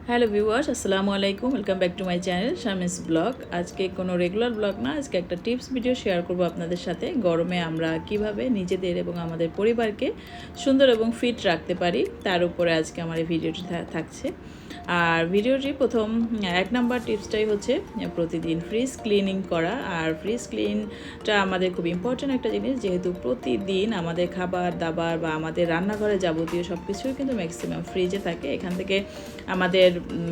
Hello viewers, আসসালামু আলাইকুম। Welcome back to my channel Shami's blog. আজকে কোনো রেগুলার ব্লগ না, আজকে একটা টিপস ভিডিও শেয়ার করব আপনাদের সাথে। গরমে আমরা কিভাবে নিজেদের এবং আমাদের পরিবারকে সুন্দর এবং ফিট রাখতে পারি, তার উপরে আজকে আমার এই ভিডিওটি থাকছে। আর ভিডিওটি প্রথম 1 নাম্বার টিপসটাই হচ্ছে প্রতিদিন ফ্রিজ ক্লিনিং করা। আর ফ্রিজ ক্লিনটা আমাদের খুব ইম্পর্ট্যান্ট একটা জিনিস, যেহেতু প্রতিদিন আমাদের খাবার দাবার বা আমাদের রান্নাঘরে যাবতীয় সব কিছুই কিন্তু ম্যাক্সিমাম ফ্রিজে থাকে। এখান থেকে আমাদের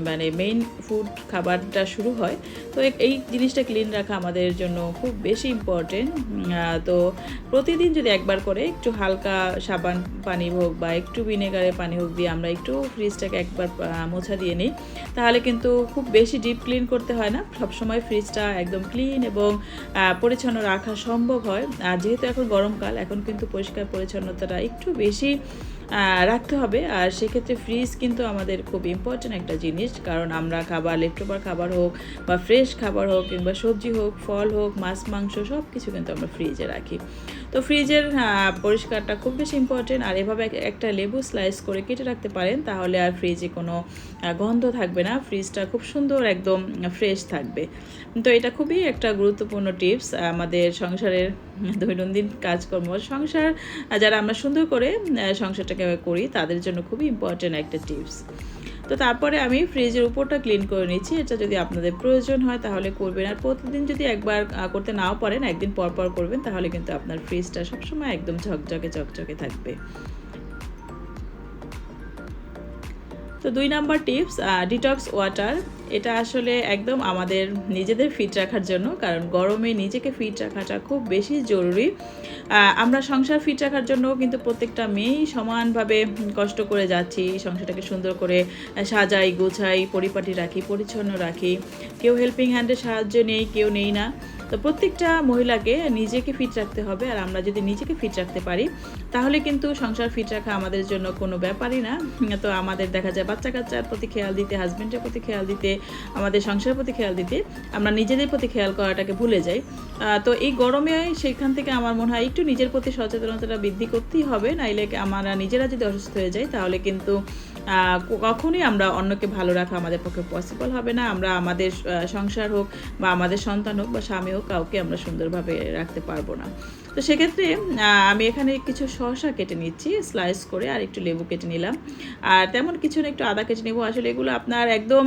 মানে মেইন ফুড খাবারটা শুরু হয়। তো এই জিনিসটা ক্লিন রাখা আমাদের জন্য খুব বেশি ইম্পর্টেন্ট। তো প্রতিদিন যদি একবার করে একটু হালকা সাবান পানি হোক বা একটু ভিনেগারের পানি হোক দিয়ে আমরা একটু ফ্রিজটাকে একবার মোছা দিয়ে নিই, তাহলে কিন্তু খুব বেশি ডিপ ক্লিন করতে হয় না। সবসময় ফ্রিজটা একদম ক্লিন এবং পরিচ্ছন্ন রাখা সম্ভব হয়। আর যেহেতু এখন গরমকাল, এখন কিন্তু পরিষ্কার পরিচ্ছন্নতাটা একটু বেশি রাখতে হবে। আর সেক্ষেত্রে ফ্রিজ কিন্তু আমাদের খুব ইম্পর্ট্যান্ট একটা জিনিস, কারণ আমরা খাবার, লেফটোভার খাবার হোক বা ফ্রেশ খাবার হোক কিংবা সবজি হোক, ফল হোক, মাছ মাংস সব কিছু কিন্তু আমরা ফ্রিজে রাখি। তো ফ্রিজের পরিষ্কারটা খুব বেশি ইম্পর্টেন্ট। আর এভাবে একটা লেবু স্লাইস করে কেটে রাখতে পারেন, তাহলে আর ফ্রিজে কোনো গন্ধ থাকবে না, ফ্রিজটা খুব সুন্দর একদম ফ্রেশ থাকবে। তো এটা খুবই একটা গুরুত্বপূর্ণ টিপস আমাদের সংসারের দৈনন্দিন কাজকর্ম, সংসার যারা আমরা সুন্দর করে সংসারটাকে করি তাদের জন্য খুবই ইম্পর্টেন্ট একটা টিপস। তো তারপরে আমি ফ্রিজের উপরটা ক্লিন করে নিচ্ছি। এটা যদি আপনাদের প্রয়োজন হয় তাহলে করবেন। আর প্রতিদিন যদি একবার করতে নাও পারেন, একদিন পর পর করবেন, তাহলে কিন্তু আপনার ফ্রিজটা সবসময় একদম ঝকঝকে থাকবে। তো 2 নাম্বার টিপস, ডিটক্স ওয়াটার। এটা আসলে একদম আমাদের নিজেদের ফিট রাখার জন্য, কারণ গরমে নিজেকে ফিট রাখাটা খুব বেশি জরুরি। আমরা সংসার ফিট রাখার জন্য কিন্তু প্রত্যেকটা মেয়েই সমানভাবে কষ্ট করে যাচ্ছি, সংসারটাকে সুন্দর করে সাজাই গোছাই, পরিপাটি রাখি, পরিচ্ছন্ন রাখি। কেউ হেল্পিং হ্যান্ডের সাহায্য নেই, কেউ নেই না। তো প্রত্যেকটা মহিলাকে নিজেকে ফিট রাখতে হবে। আর আমরা যদি নিজেকে ফিট রাখতে পারি, তাহলে কিন্তু সংসার ফিট রাখা আমাদের জন্য কোনো ব্যাপারই না। তো আমাদের দেখা যায় বাচ্চা কাচ্চার প্রতি খেয়াল দিতে, হাজব্যান্ডের প্রতি খেয়াল দিতে, আমাদের সংসারের প্রতি খেয়াল দিতে আমরা নিজেদের প্রতি খেয়াল করাটাকে ভুলে যাই। তো এই গরমে সেখান থেকে আমার মনে হয় একটু নিজের প্রতি সচেতনতাটা বৃদ্ধি করতেই হবে, নাইলে আমরা নিজেরা যদি অসুস্থ হয়ে যাই তাহলে কিন্তু কখনোই আমরা অন্যকে ভালো রাখা আমাদের পক্ষে পসিবল হবে না। আমরা আমাদের সংসার হোক বা আমাদের সন্তান হোক বা স্বামী হোক, কাউকে আমরা সুন্দরভাবে রাখতে পারবো না। তো সেক্ষেত্রে আমি এখানে কিছু শসা কেটে নিচ্ছি স্লাইস করে, আর একটু লেবু কেটে নিলাম, আর তেমন কিছু না, একটু আদা কেটে নেব। আসলে এগুলো আপনার একদম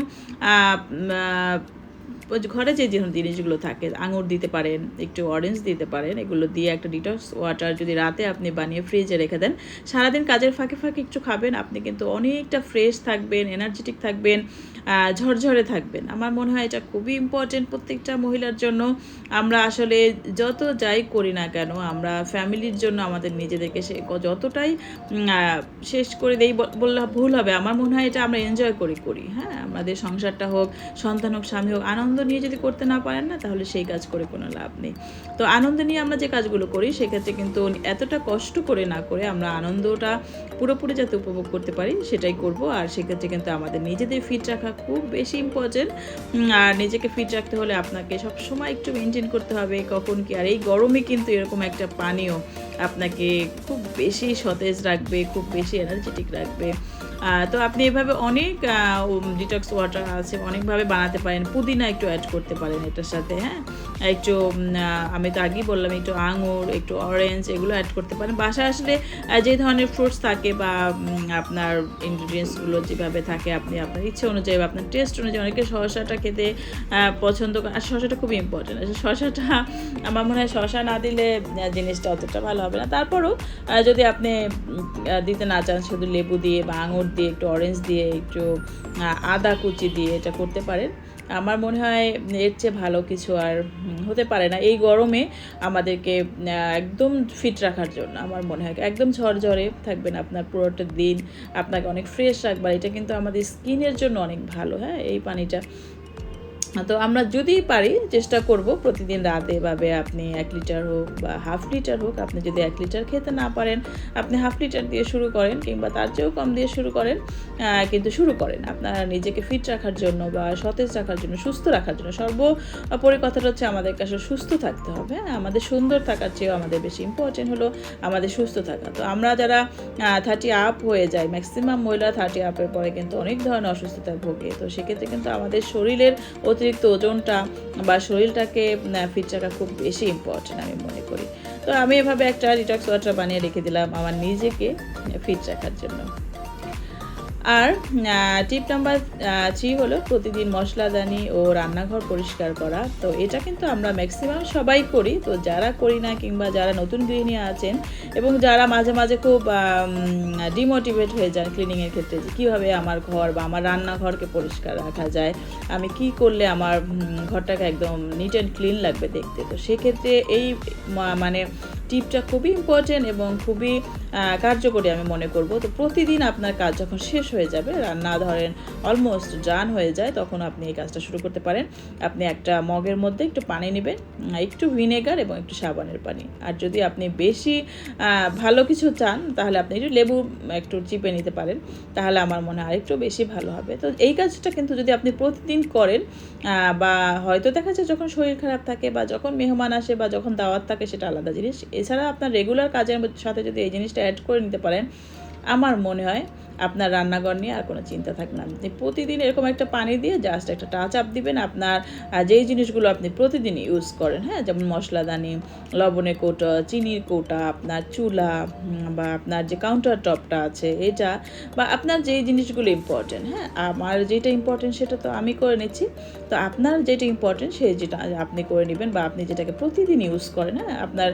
ঘরে যে জিনিসগুলো থাকে, আঙুর দিতে পারেন, একটু অরেঞ্জ দিতে পারেন, এগুলো দিয়ে একটা ডিটক্স ওয়াটার যদি রাতে আপনি বানিয়ে ফ্রিজে রেখে দেন, সারাদিন কাজের ফাঁকে ফাঁকে একটু খাবেন, আপনি কিন্তু অনেকটা ফ্রেশ থাকবেন, এনার্জেটিক থাকবেন, ঝরঝরে থাকবেন। আমার মনে হয় এটা খুবই ইম্পর্টেন্ট প্রত্যেকটা মহিলার জন্য। আমরা আসলে যত যাই করি না কেন, আমরা ফ্যামিলির জন্য আমাদের নিজেদেরকে যতটাই শেষ করে দেই বললে ভুল হবে। আমার মনে হয় এটা আমরা এনজয় করি। হ্যাঁ, আমাদের সংসারটা হোক, সন্তান হোক, স্বামী হোক, আনন্দ নিয়ে যদি করতে না পারেন না, তাহলে সেই কাজ করে কোনো লাভ নেই। তো আনন্দ নিয়ে আমরা যে কাজগুলো করি, সেক্ষেত্রে কিন্তু এতটা কষ্ট করে না করে আমরা আনন্দটা পুরোপুরি যাতে উপভোগ করতে পারি সেটাই করব। আর সেক্ষেত্রে কিন্তু আমাদের নিজেদের ফিট রাখা খুব বেশি ইম্পর্টেন্ট। আর নিজেকে ফিট রাখতে হলে আপনাকে সবসময় একটু মেনটেন করতে হবে কখন কি। আর এই গরমে কিন্তু এরকম একটা পানীয় আপনাকে খুব বেশি সতেজ রাখবে, খুব বেশি এনার্জেটিক রাখবে। তো আপনি এভাবে অনেক ডিটক্স ওয়াটার আছে, অনেকভাবে বানাতে পারেন। পুদিনা একটু অ্যাড করতে পারেন এটার সাথে। হ্যাঁ, একটু আমি তো আগেই বললাম, একটু আঙুর, একটু অরেঞ্জ, এগুলো অ্যাড করতে পারেন। বাসায় আসলে যে ধরনের ফ্রুটস থাকে বা আপনার ইনগ্রিডিয়েন্টসগুলো যেভাবে থাকে, আপনি আপনার ইচ্ছে অনুযায়ী বা আপনার টেস্ট অনুযায়ী, অনেকে শসাটা খেতে পছন্দ করে। আর শসাটা খুবই ইম্পর্টেন্ট। শসাটা আমার মনে হয় শসা না দিলে জিনিসটা অতটা ভালো হবে না। তারপরও যদি আপনি দিতে না চান, শুধু লেবু দিয়ে বা আঙুর দিয়ে, একটু অরেঞ্জ দিয়ে, একটু আদা কুচি দিয়ে এটা করতে পারেন। আমার মনে হয় এর চেয়ে ভালো কিছু আর হতে পারে না এই গরমে আমাদেরকে একদম ফিট রাখার জন্য। আমার মনে হয় একদম ঝরঝরে থাকবেন আপনার পুরোটা দিন, আপনাকে অনেক ফ্রেশ রাখবার। এটা কিন্তু আমাদের স্কিনের জন্য অনেক ভালো। হ্যাঁ, এই পানিটা। তো আমরা যদি পারি চেষ্টা করব প্রতিদিন রাতে এভাবে আপনি 1 লিটার হোক বা হাফ লিটার হোক, আপনি যদি 1 লিটার খেতে না পারেন আপনি হাফ লিটার দিয়ে শুরু করেন কিংবা তার চেয়েও কম দিয়ে শুরু করেন, কিন্তু শুরু করেন আপনারা নিজেকে ফিট রাখার জন্য বা সতেজ রাখার জন্য, সুস্থ রাখার জন্য। সর্বোপরি কথাটা হচ্ছে আমাদেরকে আসলে সুস্থ থাকতে হবে। আমাদের সুন্দর থাকার চেয়েও আমাদের বেশি ইম্পর্টেন্ট হলো আমাদের সুস্থ থাকা। তো আমরা যারা 30 আপ হয়ে যায়, ম্যাক্সিমাম মহিলা 30 আপের পরে কিন্তু অনেক ধরনের অসুস্থতায় ভোগে। তো সেক্ষেত্রে কিন্তু আমাদের শরীরের অতিরিক্ত ওজনটা বা শরীরটাকে ফিট রাখা খুব বেশি ইম্পর্টেন্ট আমি মনে করি। তো আমি এভাবে একটা ডিটক্স ওয়াটার বানিয়ে রেখে দিলাম আমার নিজেকে ফিট রাখার জন্য। আর টিপ নাম্বার 3 হলো প্রতিদিন মশলাদানি ও রান্নাঘর পরিষ্কার করা। তো এটা কিন্তু আমরা ম্যাক্সিমাম সবাই করি। তো যারা করি না কিংবা যারা নতুন গৃহিণী আছেন এবং যারা মাঝে মাঝে খুব ডিমোটিভেট হয়ে যান ক্লিনিংয়ের ক্ষেত্রে, যে কীভাবে আমার ঘর বা আমার রান্নাঘরকে পরিষ্কার রাখা যায়, আমি কি করলে আমার ঘরটাকে একদম নিট অ্যান্ড ক্লিন লাগবে দেখতে। তো সেক্ষেত্রে এই মানে টিপটা খুবই ইম্পর্টেন্ট এবং খুবই কার্যকরী আমি মনে করব। তো প্রতিদিন আপনার কাজ যখন শেষ হয়ে যাবে, রান্না ধরেন অলমোস্ট ডান হয়ে যায়, তখন আপনি এই কাজটা শুরু করতে পারেন। আপনি একটা মগের মধ্যে একটু পানি নেবেন, একটু ভিনেগার এবং একটু সাবানের পানি। আর যদি আপনি বেশি ভালো কিছু চান তাহলে আপনি একটু লেবু একটু চিপে নিতে পারেন, তাহলে আমার মনে হয় আরেকটু বেশি ভালো হবে। তো এই কাজটা কিন্তু যদি আপনি প্রতিদিন করেন, বা হয়তো দেখা যায় যখন শরীর খারাপ থাকে বা যখন মেহমান আসে বা যখন দাওয়াত থাকে সেটা আলাদা জিনিস, এছাড়া আপনার রেগুলার কাজের সাথে যদি এই জিনিসটা অ্যাড করে নিতে পারেন, আমার মনে হয় আপনার রান্নাঘর নিয়ে আর কোনো চিন্তা থাকবে না। আপনি প্রতিদিন এরকম একটা পানি দিয়ে জাস্ট একটা টাচ আপ দিবেন আপনার যেই জিনিসগুলো আপনি প্রতিদিন ইউজ করেন, হ্যাঁ, যেমন মশলাদানি, লবণের কৌটা, চিনির কৌটা, আপনার চুলা বা আপনার যে কাউন্টার টপটা আছে এটা, বা আপনার যেই জিনিসগুলো ইম্পর্টেন্ট, হ্যাঁ, আমার যেটা ইম্পর্টেন্ট সেটা তো আমি করে নিচ্ছি। তো আপনার যেটা ইম্পর্টেন্ট যেটা আপনি করে নেবেন বা আপনি যেটাকে প্রতিদিন ইউজ করেন, হ্যাঁ, আপনার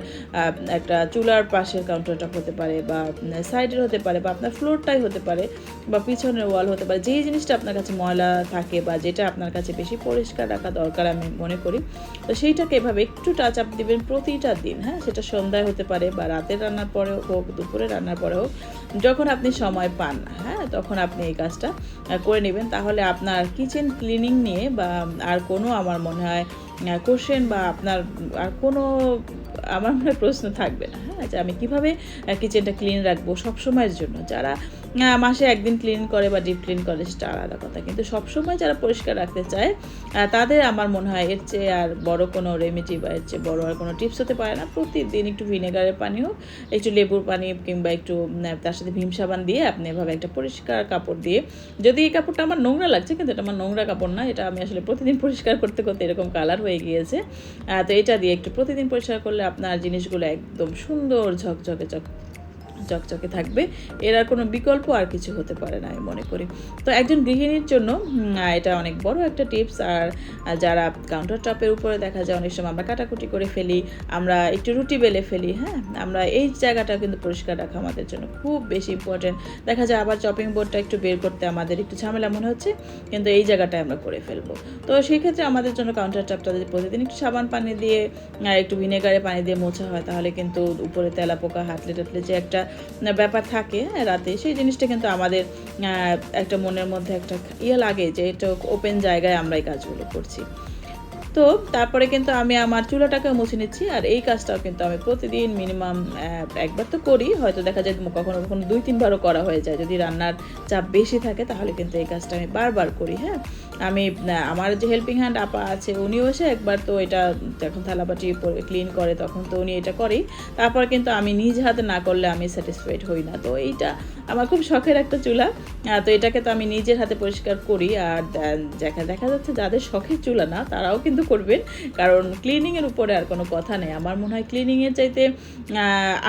একটা চুলার পাশের কাউন্টার টপ হতে পারে বা সাইডের হতে পারে বা আপনার ফ্লোরটাই হতে পারে বা পিছনের ওয়াল হতে পারে, যেই জিনিসটা আপনার কাছে ময়লা থাকে বা যেটা আপনার কাছে বেশি পরিষ্কার রাখা দরকার আমি মনে করি, তো সেইটাকে এভাবে একটু টাচ আপ দিবেন প্রতিটা দিন, হ্যাঁ, সেটা সন্ধ্যায় হতে পারে বা রাতের রান্নার পরেও হোক, দুপুরে রান্নার পরে হোক, যখন আপনি সময় পান না, হ্যাঁ, তখন আপনি এই কাজটা করে নেবেন। তাহলে আপনার কিচেন ক্লিনিং নিয়ে বা আর কোনো আমার মনে হয় কোশ্চেন বা আপনার আর কোনো আমার মনে প্রশ্ন থাকবে না, হ্যাঁ, যে আমি কীভাবে কিচেনটা ক্লিন রাখবো সবসময়ের জন্য। যারা মাসে একদিন ক্লিন করে বা ডিপ ক্লিন করে সেটা আলাদা কথা, কিন্তু সবসময় যারা পরিষ্কার রাখতে চায় তাদের আমার মনে হয় এর চেয়ে আর বড় কোনো রেমেডি বা এর চেয়ে বড় আর কোনো টিপস হতে পারে না। প্রতিদিন একটু ভিনেগারের পানি হোক, একটু লেবুর পানি কিংবা একটু তার সাথে ভীম সাবান দিয়ে আপনি এভাবে একটা পরিষ্কার কাপড় দিয়ে, যদি এই কাপড়টা আমার নোংরা লাগছে কিন্তু এটা আমার নোংরা কাপড় না, এটা আমি আসলে প্রতিদিন পরিষ্কার করতে করতে এরকম কালার হয়ে গিয়েছে, তো এটা দিয়ে একটু প্রতিদিন পরিষ্কার করলে আপনার জিনিসগুলো একদম সুন্দর ঝকঝকে থাকবে। এর আর কোনো বিকল্প আর কিছু হতে পারে না আমি মনে করি। তো একজন গৃহিণীর জন্য এটা অনেক বড় একটা টিপস। আর যারা কাউন্টার টপের উপরে দেখা যায় অনেক সময় আমরা কাটাকুটি করে ফেলি, আমরা একটু রুটি বেলে ফেলি, হ্যাঁ, আমরা এই জায়গাটা কিন্তু পরিষ্কার রাখা আমাদের জন্য খুব বেশি ইম্পর্টেন্ট। দেখা যায় আবার চপিং বোর্ডটা একটু বের করতে আমাদের একটু ঝামেলা মনে হচ্ছে, কিন্তু এই জায়গাটায় আমরা করে ফেলবো। তো সেই ক্ষেত্রে আমাদের জন্য কাউন্টার টপটা যদি প্রতিদিন একটু সাবান পানি দিয়ে একটু ভিনেগারে পানি দিয়ে মোছা হয়, তাহলে কিন্তু উপরে তেলাপোকা হাতলে টাতলে যে একটা ব্যাপার থাকে রাতে, সেই জিনিসটা কিন্তু আমাদের একটা মনের মধ্যে একটা লাগে যে এটা ওপেন জায়গায় আমরা এই কাজগুলো করছি। তো তারপরে কিন্তু আমি আমার চুলাটাকেও মুছে নিচ্ছি। আর এই কাজটাও কিন্তু আমি প্রতিদিন মিনিমাম একবার তো করি, হয়তো দেখা যায় কখনো কখনো 2-3 বারও করা হয়ে যায়। যদি রান্নার চাপ বেশি থাকে তাহলে কিন্তু এই কাজটা আমি বারবার করি, হ্যাঁ। আমি আমার যে হেল্পিং হ্যান্ড আপা আছে উনিও এসে একবার তো এটা যখন থালাবাটি ক্লিন করে তখন তো উনি এটা করেই, তারপর কিন্তু আমি নিজ হাতে না করলে আমি স্যাটিসফাইড হই না। তো এইটা আমার খুব শখের একটা চুলা, তো এটাকে তো আমি নিজের হাতে পরিষ্কার করি। আর দেখা যাচ্ছে যাদের শখের চুলা না তারাও কিন্তু করবেন, কারণ ক্লিনিংয়ের উপরে আর কোনো কথা নেই। আমার মনে হয় ক্লিনিংয়ের চাইতে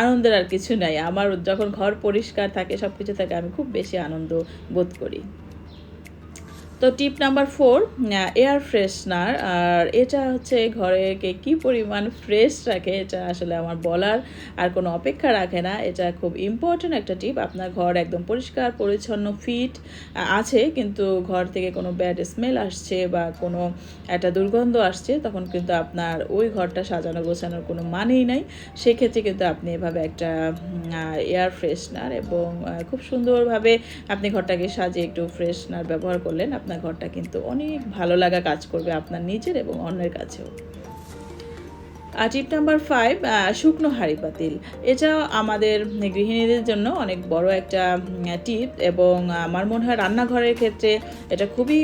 আনন্দের আর কিছু নাই। আমার যখন ঘর পরিষ্কার থাকে, সব কিছু থাকে, আমি খুব বেশি আনন্দ বোধ করি। তো টিপ নাম্বার 4, এয়ার ফ্রেশনার। আর এটা হচ্ছে ঘরকে কী পরিমাণ ফ্রেশ রাখে এটা আসলে আমার বলার আর কোনো অপেক্ষা রাখে না। এটা খুব ইম্পর্ট্যান্ট একটা টিপ। আপনার ঘর একদম পরিষ্কার পরিচ্ছন্ন ফিট আছে, কিন্তু ঘর থেকে কোনো ব্যাড স্মেল আসছে বা কোনো একটা দুর্গন্ধ আসছে, তখন কিন্তু আপনার ওই ঘরটা সাজানো গোছানোর কোনো মানেই নাই। সেক্ষেত্রে কিন্তু আপনি এভাবে একটা এয়ার ফ্রেশনার এবং খুব সুন্দরভাবে আপনি ঘরটাকে সাজিয়ে একটু ফ্রেশনার ব্যবহার করলেন, আপনার আপনার ঘরটা কিন্তু অনেক ভালো লাগা কাজ করবে আপনার নিজের এবং অন্যের কাছেও। আর টিপ নাম্বার 5, শুকনো হাঁড়ি পাতিল। এটাও আমাদের গৃহিণীদের জন্য অনেক বড় একটা টিপ, এবং আমার মনে হয় রান্নাঘরের ক্ষেত্রে এটা খুবই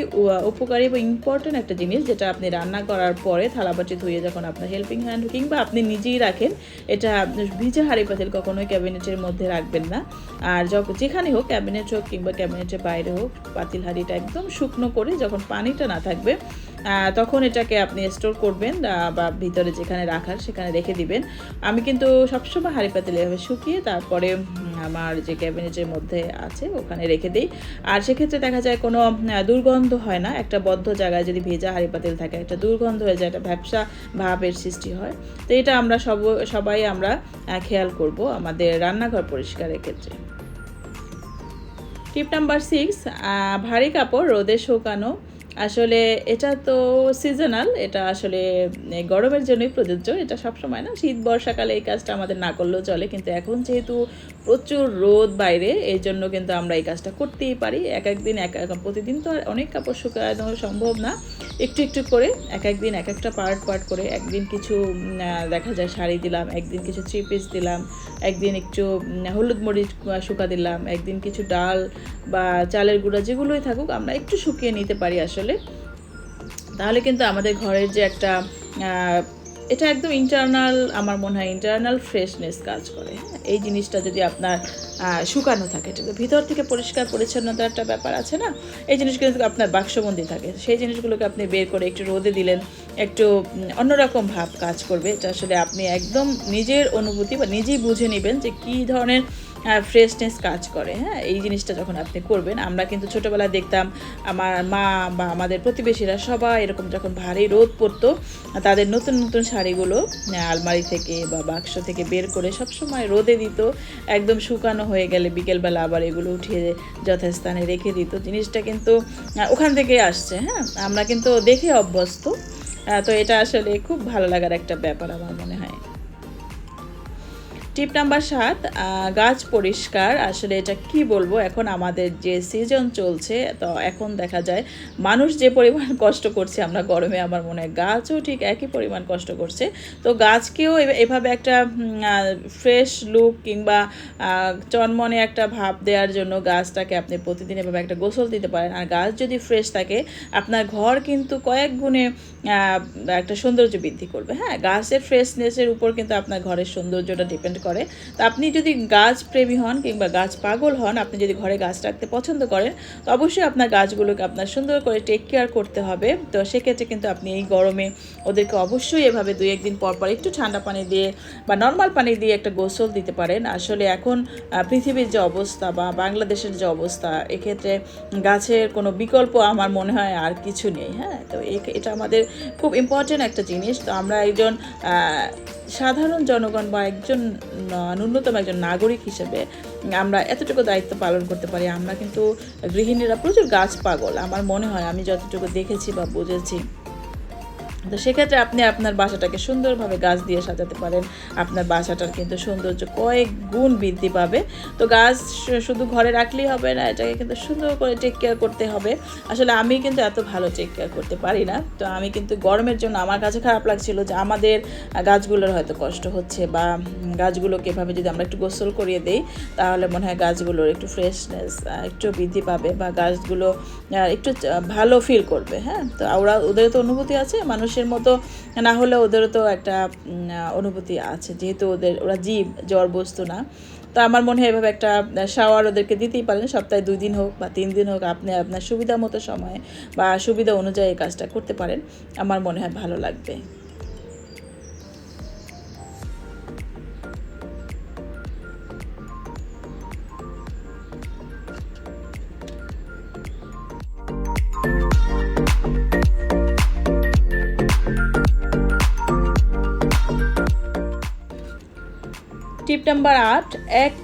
উপকারী এবং ইম্পর্ট্যান্ট একটা জিনিস, যেটা আপনি রান্না করার পরে থালাবাটি ধুয়ে যখন আপনার হেল্পিং হ্যান্ড কিংবা আপনি নিজেই রাখেন, এটা ভিজা হাঁড়ি পাতিল কখনোই ক্যাবিনেটের মধ্যে রাখবেন না। আর যেখানে হোক, ক্যাবিনেট হোক কিংবা ক্যাবিনেটের বাইরে হোক, পাতিল হাঁড়িটা একদম শুকনো করে যখন পানিটা না থাকবে তখন এটাকে আপনি স্টোর করবেন, বা ভিতরে যেখানে রাখার সেখানে রেখে দিবেন। আমি কিন্তু সবসময় হাঁড়ি পাতিল এভাবে শুকিয়ে তারপরে আমার যে ক্যাবিনেটের মধ্যে আছে ওখানে রেখে দিই। আর সেক্ষেত্রে দেখা যায় কোনো দুর্গন্ধ হয় না। একটা বদ্ধ জায়গায় যদি ভেজা হাঁড়ি পাতিল থাকে, একটা দুর্গন্ধ হয়ে যায়, একটা ভ্যাপসা ভাবের সৃষ্টি হয়। তো এটা আমরা সবাই আমরা খেয়াল করব আমাদের রান্নাঘর পরিষ্কারের ক্ষেত্রে। টিপ নাম্বার 6, ভারী কাপড় রোদে শুকানো। আসলে এটা তো সিজনাল, এটা আসলে গরমের জন্যই প্রযোজ্য। এটা সবসময় না, শীত বর্ষাকালে এই কাজটা আমাদের না করলেও চলে, কিন্তু এখন যেহেতু প্রচুর রোদ বাইরে, এই জন্য কিন্তু আমরা এই কাজটা করতেই পারি। একদিন প্রতিদিন তো আর অনেক কাপড় শুকানো সম্ভব না। একটু একটু করে একদিন এক একটা পার্ট করে, একদিন কিছু দেখা যায় শাড়ি দিলাম, একদিন কিছু 3 পিস দিলাম, একদিন একটু হলুদ মরিচ শুকা দিলাম, একদিন কিছু ডাল বা চালের গুঁড়া যেগুলোই থাকুক আমরা একটু শুকিয়ে নিতে পারি আসলে। তাহলে কিন্তু আমাদের ঘরের যে একটা এটা একদম ইন্টারনাল, আমার মনে হয় ইন্টারনাল ফ্রেশনেস কাজ করে। হ্যাঁ, এই জিনিসটা যদি আপনার শুকানো থাকে, ঠিক ভিতর থেকে পরিষ্কার পরিচ্ছন্নতার একটা ব্যাপার আছে না, এই জিনিসগুলো কিন্তু আপনার বাক্সবন্দি থাকে, সেই জিনিসগুলোকে আপনি বের করে একটু রোদে দিলেন, একটু অন্যরকম ভাব কাজ করবে। এটা আসলে আপনি একদম নিজের অনুভূতি বা নিজেই বুঝে নেবেন যে কী ধরনের ফ্রেশনেস কাজ করে। হ্যাঁ, এই জিনিসটা যখন আপনি করবেন, আমরা কিন্তু ছোটোবেলায় দেখতাম আমার মা বা আমাদের প্রতিবেশীরা সবাই এরকম যখন ভারী রোদ পড়তো, তাদের নতুন নতুন শাড়িগুলো আলমারি থেকে বা বাক্স থেকে বের করে সবসময় রোদে দিত, একদম শুকানো হয়ে গেলে বিকেলবেলা আবার এগুলো উঠিয়ে যথাস্থানে রেখে দিত। জিনিসটা কিন্তু ওখান থেকে আসছে। হ্যাঁ, আমরা কিন্তু দেখে অভ্যস্ত। তো এটা আসলে খুব ভালো লাগার একটা ব্যাপার আমার মনে হয়। টিপ নাম্বার 7, গাছ পরিষ্কার। আসলে এটা কি বলবো, এখন আমাদের যে সিজন চলছে, তো এখন দেখা যায় মানুষ যে পরিমাণ কষ্ট করছে, আমরা গরমে আমার মনে হয় গাছও ঠিক একই পরিমাণ কষ্ট করছে। তো গাছকেও এভাবে একটা ফ্রেশ লুক কিংবা চনমনে একটা ভাব দেওয়ার জন্য গাছটাকে আপনি প্রতিদিন এভাবে একটা গোসল দিতে পারেন। আর গাছ যদি ফ্রেশ থাকে, আপনার ঘর কিন্তু কয়েক গুণে একটা সৌন্দর্য বৃদ্ধি করবে। হ্যাঁ, গাছের ফ্রেশনেসের উপর কিন্তু আপনার ঘরের সৌন্দর্যটা ডিপেন্ড করে। তো আপনি যদি গাছ প্রেমী হন কিংবা গাছ পাগল হন, আপনি যদি ঘরে গাছ রাখতে পছন্দ করেন, তো অবশ্যই আপনার গাছগুলোকে আপনার সুন্দর করে টেক কেয়ার করতে হবে। তো সেক্ষেত্রে কিন্তু আপনি এই গরমে ওদেরকে অবশ্যই এভাবে 2-1 দিন পর একটু ঠান্ডা পানি দিয়ে বা নর্মাল পানি দিয়ে একটা গোসল দিতে পারেন। আসলে এখন পৃথিবীর যে অবস্থা বা বাংলাদেশের যে অবস্থা, এক্ষেত্রে গাছের কোনো বিকল্প আমার মনে হয় আর কিছু নেই। হ্যাঁ, তো এটা আমাদের খুব ইম্পর্টেন্ট একটা জিনিস। তো আমরা একজন সাধারণ জনগণ বা একজন ন্যূনতম একজন নাগরিক হিসেবে আমরা এতটুকু দায়িত্ব পালন করতে পারি। আমরা কিন্তু গৃহিণীরা প্রচুর গাছ পাগল আমার মনে হয়, আমি যতটুকু দেখেছি বা বুঝেছি। তো সেক্ষেত্রে আপনি আপনার বাসাটাকে সুন্দরভাবে গাছ দিয়ে সাজাতে পারেন। আপনার বাসাটার কিন্তু সৌন্দর্য কয়েক গুণ বৃদ্ধি পাবে। তো গাছ শুধু ঘরে রাখলেই হবে না, এটাকে কিন্তু সুন্দর করে টেক কেয়ার করতে হবে। আসলে আমি কিন্তু এত ভালো টেক কেয়ার করতে পারি না। তো আমি কিন্তু গরমের জন্য আমার কাছে খারাপ লাগছিল যে আমাদের গাছগুলোর হয়তো কষ্ট হচ্ছে, বা গাছগুলোকে এভাবে যদি আমরা একটু গোসল করিয়ে দিই, তাহলে মনে হয় গাছগুলোর একটু ফ্রেশনেস একটু বৃদ্ধি পাবে, বা গাছগুলো একটু ভালো ফিল করবে। হ্যাঁ, তো ওদের তো অনুভূতি আছে, মানুষের মতো না হলে ওদেরও তো একটা অনুভূতি আছে, যেহেতু ওরা জীব, জড় বস্তু না। তো আমার মনে হয় এভাবে একটা শাওয়ার ওদেরকে দিতেই পারেন, সপ্তাহে 2 দিন হোক বা 3 দিন হোক, আপনি আপনার সুবিধা মতো সময়ে বা সুবিধা অনুযায়ী এই কাজটা করতে পারেন, আমার মনে হয় ভালো লাগবে। টিপ নাম্বার 8,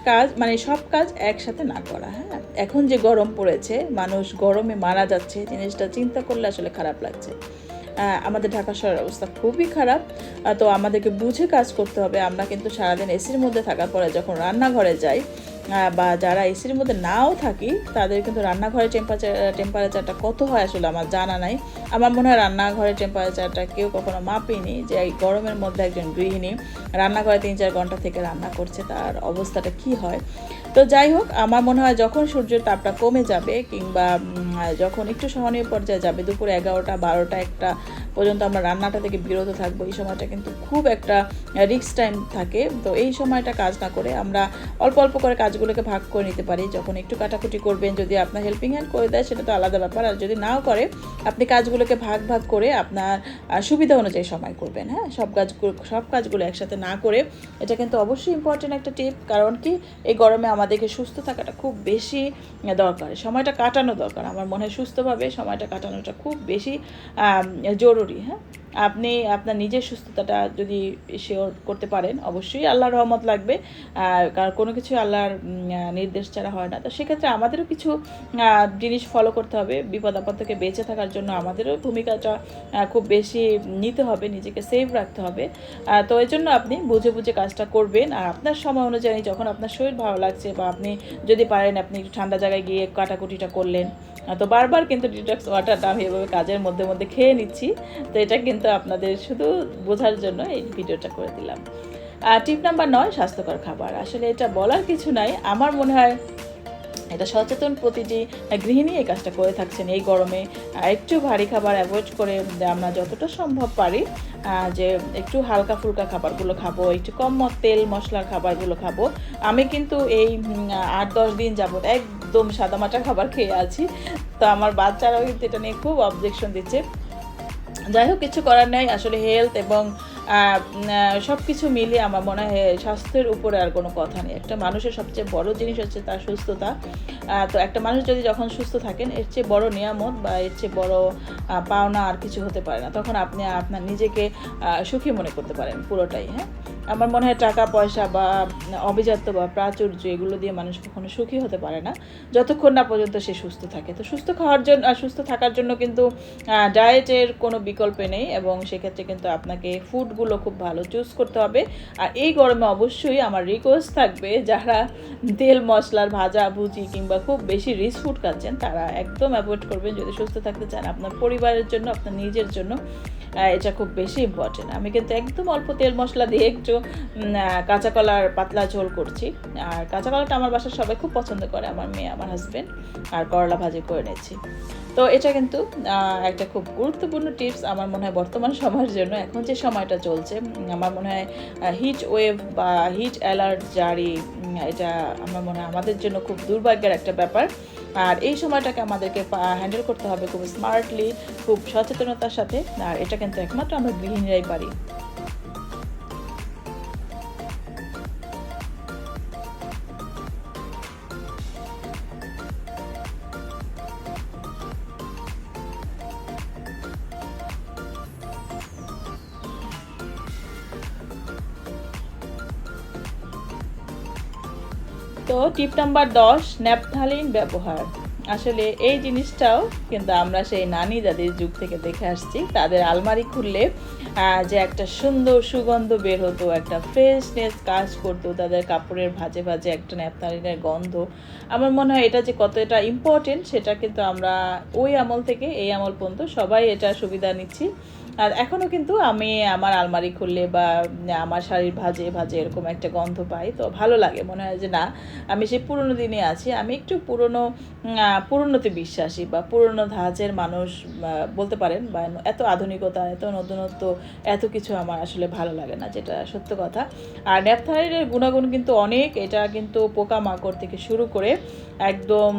কাজ মানে সব কাজ একসাথে না করা। হ্যাঁ, এখন যে গরম পড়েছে, মানুষ গরমে মারা যাচ্ছে, জিনিসটা চিন্তা করলে আসলে খারাপ লাগছে। আমাদের ঢাকা শহরের অবস্থা খুবই খারাপ। তো আমাদেরকে বুঝে কাজ করতে হবে। আমরা কিন্তু সারাদিন এসির মধ্যে থাকার পরে যখন রান্নাঘরে যাই, বা যারা এসির মধ্যে নাও থাকি তাদের কিন্তু রান্নাঘরের টেম্পারেচারটা কত হয় আসলে আমার জানা নাই। আমার মনে হয় রান্নাঘরের টেম্পারেচারটা কেউ কখনো মাপেনি, যে এই গরমের মধ্যে একজন গৃহিণী রান্নাঘরে 3-4 ঘন্টা থেকে রান্না করছে, তার অবস্থাটা কি হয়। তো যাই হোক, আমার মনে হয় যখন সূর্যের তাপটা কমে যাবে কিংবা যখন একটু সহনীয় পর্যায়ে যাবে, দুপুর 11টা 12টা 1টা পর্যন্ত আমরা রান্নাটা থেকে বিরত থাকবো। এই সময়টা কিন্তু খুব একটা রিস্ক টাইম থাকে। তো এই সময়টা কাজ না করে আমরা অল্প অল্প করে কাজগুলোকে ভাগ করে নিতে পারি। যখন একটু কাটাকুটি করবেন, যদি আপনার হেল্পিং হ্যান্ড করে দেয় সেটা তো আলাদা ব্যাপার, আর যদি নাও করে আপনি কাজগুলোকে ভাগ ভাগ করে আপনার সুবিধা অনুযায়ী সময় করবেন। হ্যাঁ, সব কাজগুলো একসাথে না করে, এটা কিন্তু অবশ্যই ইম্পর্টেন্ট একটা টিপ। কারণ কি, এই গরমে আমাদেরকে সুস্থ থাকাটা খুব বেশি দরকার, সময়টা কাটানো দরকার। আমার মনে হয় সুস্থভাবে সময়টা কাটানোটা খুব বেশি জরুরি। হ্যাঁ, আপনি আপনার নিজের সুস্থতাটা যদি শিওর করতে পারেন, অবশ্যই আল্লাহর রহমত লাগবে, কারণ কোনো কিছু আল্লাহর নির্দেশ ছাড়া হয় না। তো সেক্ষেত্রে আমাদেরও কিছু জিনিস ফলো করতে হবে। বিপদ আপদ থেকে বেঁচে থাকার জন্য আমাদেরও ভূমিকাটা খুব বেশি নিতে হবে, নিজেকে সেভ রাখতে হবে। তো এই জন্য আপনি বুঝে বুঝে কাজটা করবেন, আর আপনার সময় অনুযায়ী যখন আপনার শরীর ভালো লাগছে বা আপনি যদি পারেন আপনি একটু ঠান্ডা জায়গায় গিয়ে কাটাকুটিটা করলেন। তো বারবার কিন্তু ডিটক্স ওয়াটারটা আমি এভাবে কাজের মধ্যে মধ্যে খেয়ে নিচ্ছি। তো এটা কিন্তু আপনাদের শুধু বোঝার জন্য এই ভিডিওটা করে দিলাম। টিপ নাম্বার 9, স্বাস্থ্যকর খাবার। আসলে এটা বলার কিছু নাই, আমার মনে হয় এটা সচেতন প্রতিটি গৃহিণী এই কাজটা করে থাকছেন এই গরমে। একটু ভারী খাবার অ্যাভয়েড করে আমরা যতটা সম্ভব পারি যে একটু হালকা ফুলকা খাবারগুলো খাবো, একটু কম তেল মশলার খাবারগুলো খাবো। আমি কিন্তু এই 8-10 দিন যাবত একদম সাদামাটা খাবার খেয়ে আছি। তো আমার বাচ্চারাও কিন্তু এটা নিয়ে খুব অবজেকশন দিচ্ছে। যাই হোক, কিছু করার নেই, আসলে হেলথ এবং সব কিছু মিলিয়ে আমার মনে হয় স্বাস্থ্যের উপরে আর কোনো কথা নেই। একটা মানুষের সবচেয়ে বড় জিনিস হচ্ছে তার সুস্থতা। তো একটা মানুষ যদি যখন সুস্থ থাকেন, এর চেয়ে বড় নিয়ামত বা এর চেয়ে বড় পাওনা আর কিছু হতে পারে না। তখন আপনি আপনার নিজেকে সুখী মনে করতে পারেন পুরোটাই। হ্যাঁ, আমার মনে হয় টাকা পয়সা বা অভিজাত্য বা প্রাচুর্য এগুলো দিয়ে মানুষ কখনো সুখী হতে পারে না, যতক্ষণ না পর্যন্ত সে সুস্থ থাকে। তো সুস্থ থাকার জন্য কিন্তু ডায়েটের কোনো বিকল্প নেই, এবং সেক্ষেত্রে কিন্তু আপনাকে ফুডগুলো খুব ভালো চুজ করতে হবে। আর এই গরমে অবশ্যই আমার রিকোয়েস্ট থাকবে, যারা তেল মশলার ভাজা ভুজি কিংবা খুব বেশি রিচ ফুড খাচ্ছেন তারা একদম অ্যাভয়েড করবেন যদি সুস্থ থাকতে চান, আপনার পরিবারের জন্য, আপনার নিজের জন্য। এটা খুব বেশি ইম্পর্টেন্ট। আমি কিন্তু একদম অল্প তেল মশলা দিয়ে একটু কাঁচা কলার পাতলা ঝোল করছি। আর কাঁচা কলাটা আমার বাসার সবাই খুব পছন্দ করে, আমার মেয়ে, আমার হাজব্যান্ড। আর করলা ভাজি করে নিয়েছি। তো এটা কিন্তু একটা খুব গুরুত্বপূর্ণ টিপস আমার মনে হয় বর্তমান সময়ের জন্য। এখন যে সময়টা চলছে, আমার মনে হয় হিট ওয়েভ বা হিট অ্যালার্ট জারি, এটা আমার মনে হয় আমাদের জন্য খুব দুর্ভাগ্যের একটা ব্যাপার। আর এই সময়টাকে আমাদেরকে হ্যান্ডেল করতে হবে খুব স্মার্টলি, খুব সচেতনতার সাথে। আর এটা কিন্তু একমাত্র আমরা গৃহিণীরাই পারি। তো টিপ নাম্বার 10, ন্যাপথালিন ব্যবহার। আসলে এই জিনিসটাও কিন্তু আমরা সেই নানি দাদির যুগ থেকে দেখে আসছি। তাদের আলমারি খুললে যে একটা সুন্দর সুগন্ধ বের হতো, একটা ফ্রেশনেস কাজ করতো, তাদের কাপড়ের ভাঁজে ভাঁজে একটা ন্যাপথালিনের গন্ধ। আমার মনে হয় এটা যে কতটা ইম্পর্টেন্ট সেটা কিন্তু আমরা ওই আমল থেকে এই আমল পর্যন্ত সবাই এটা সুবিধা নিচ্ছি। আর এখনও কিন্তু আমি আমার আলমারি খুললে বা আমার শাড়ির ভাঁজে ভাঁজে এরকম একটা গন্ধ পাই, তো ভালো লাগে, মনে হয় যে না, আমি সেই পুরনো দিনে আছি। আমি একটু পুরনোতে বিশ্বাসী বা পুরনো ধাঁচের মানুষ বলতে পারেন। বা এত আধুনিকতা, এত নতুনত্ব, এত কিছু আমার আসলে ভালো লাগে না, যেটা সত্য কথা। আর ন্যাপথালিনের গুণাগুণ কিন্তু অনেক। এটা কিন্তু পোকামাকড় থেকে শুরু করে একদম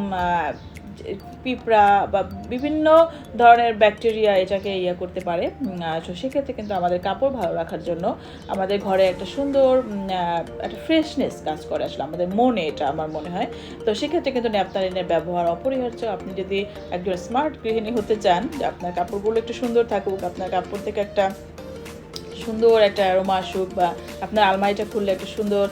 পিঁপড়া বা বিভিন্ন ধরনের ব্যাকটেরিয়া এটাকে করতে পারে। তো সেক্ষেত্রে কিন্তু আমাদের কাপড় ভালো রাখার জন্য আমাদের ঘরে একটা সুন্দর একটা ফ্রেশনেস কাজ করে আসলে আমাদের মনে, এটা আমার মনে হয়। তো সেক্ষেত্রে কিন্তু ন্যাপথালিনের ব্যবহার অপরিহার্য। আপনি যদি একজন স্মার্ট গৃহিণী হতে চান, যে আপনার কাপড়গুলো একটু সুন্দর থাকুক, আপনার কাপড় থেকে একটা সুন্দর একটা অ্যারোমা আসুক, বা আপনার আলমারিটা খুললে একটা সুন্দর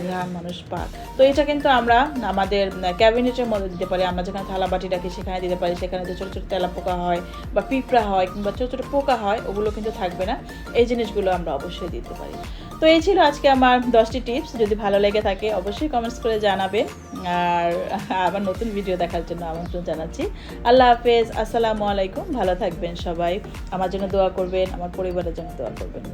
ঘ্রাণ মানুষ পাক। তো এটা কিন্তু আমরা আমাদের ক্যাবিনেটের মধ্যে দিতে পারি, আমরা যেখানে থালা বাটি রাখি সেখানে দিতে পারি। সেখানে যে ছোটো ছোটো তেলাপোকা হয় বা পিঁপড়া হয় কিংবা ছোটো ছোটো পোকা হয় ওগুলো কিন্তু থাকবে না, এই জিনিসগুলো আমরা অবশ্যই দিতে পারি। তো এই ছিল আজকে আমার 10টি টিপস। যদি ভালো লেগে থাকে অবশ্যই কমেন্টস করে জানাবেন, আর আবার নতুন ভিডিও দেখার জন্য আমন্ত্রণ জানাচ্ছি। আল্লাহ হাফেজ, আসসালামু আলাইকুম। ভালো থাকবেন সবাই, আমার জন্য দোয়া করবেন, আমার পরিবারের জন্য দোয়া করবেন।